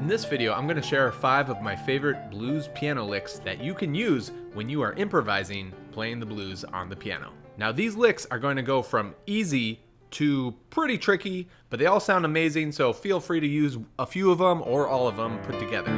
In this video, I'm going to share 5 of my favorite blues piano licks that you can use when you are improvising playing the blues on the piano. Now these licks are going to go from easy to pretty tricky, but they all sound amazing, so feel free to use a few of them or all of them put together.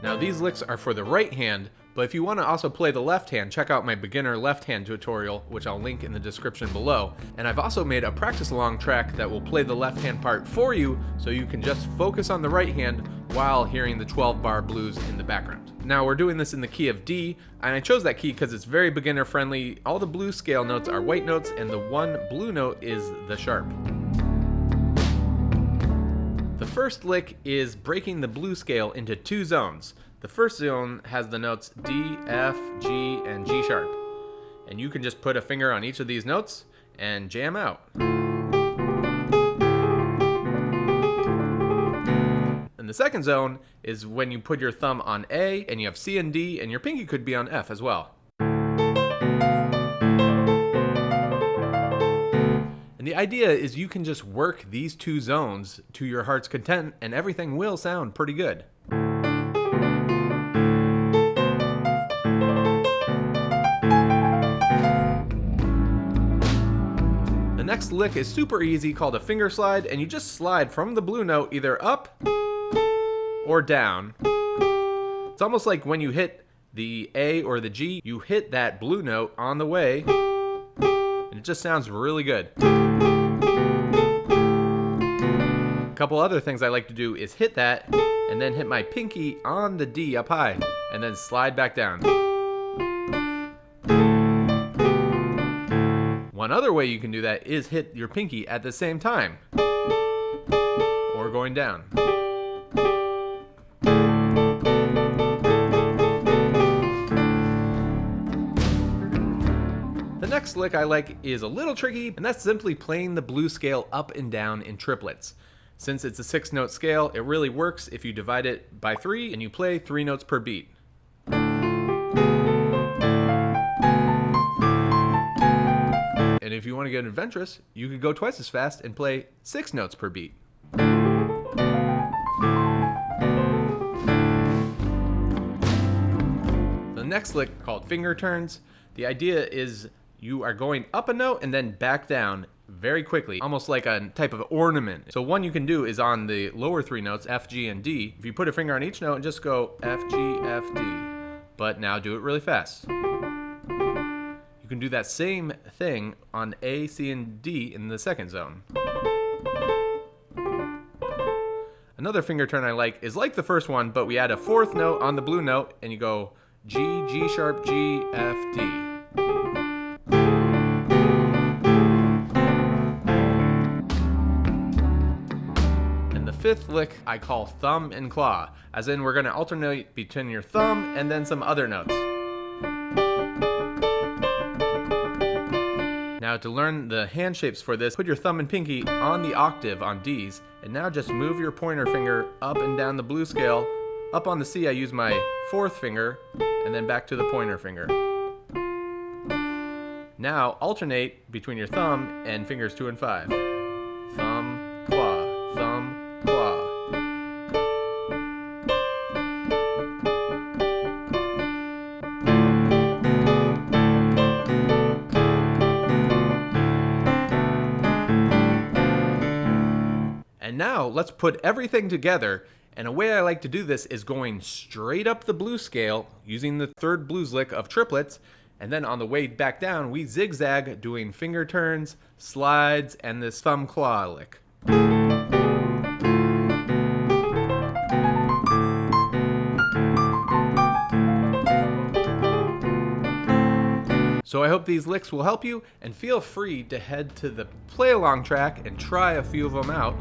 Now these licks are for the right hand, but if you want to also play the left hand, check out my beginner left hand tutorial, which I'll link in the description below. And I've also made a practice along track that will play the left hand part for you, so you can just focus on the right hand while hearing the 12-bar blues in the background. Now we're doing this in the key of D, and I chose that key because it's very beginner friendly. All the blues scale notes are white notes, and the one blue note is the sharp. The first lick is breaking the blues scale into 2 zones. The first zone has the notes D, F, G, and G sharp. And you can just put a finger on each of these notes and jam out. And the second zone is when you put your thumb on A and you have C and D, and your pinky could be on F as well. And the idea is you can just work these 2 zones to your heart's content and everything will sound pretty good. The next lick is super easy, called a finger slide, and you just slide from the blue note either up or down. It's almost like when you hit the A or the G, you hit that blue note on the way, and it just sounds really good. A couple other things I like to do is hit that, and then hit my pinky on the D up high, and then slide back down. One other way you can do that is hit your pinky at the same time, or going down. The next lick I like is a little tricky, and that's simply playing the blues scale up and down in triplets. Since it's a 6-note scale, it really works if you divide it by 3 and you play 3 notes per beat. And if you want to get adventurous, you could go twice as fast and play 6 notes per beat. The next lick, called finger turns, the idea is you are going up a note and then back down very quickly, almost like a type of ornament. So one you can do is on the lower 3 notes, F, G, and D. If you put a finger on each note and just go F, G, F, D. But now do it really fast. You can do that same thing on A, C, and D in the second zone. Another finger turn I like is like the first one, but we add a 4th note on the blue note, and you go G, G sharp, G, F, D. And the 5th lick I call thumb and claw, as in we're going to alternate between your thumb and then some other notes. Now to learn the hand shapes for this, put your thumb and pinky on the octave on D's, and now just move your pointer finger up and down the blues scale. Up on the C I use my 4th finger, and then back to the pointer finger. Now alternate between your thumb and fingers 2 and 5. Thumb, claw, thumb, claw. And now let's put everything together, and a way I like to do this is going straight up the blues scale using the 3rd blues lick of triplets, and then on the way back down we zigzag doing finger turns, slides, and this thumb claw lick. So I hope these licks will help you, and feel free to head to the play along track and try a few of them out.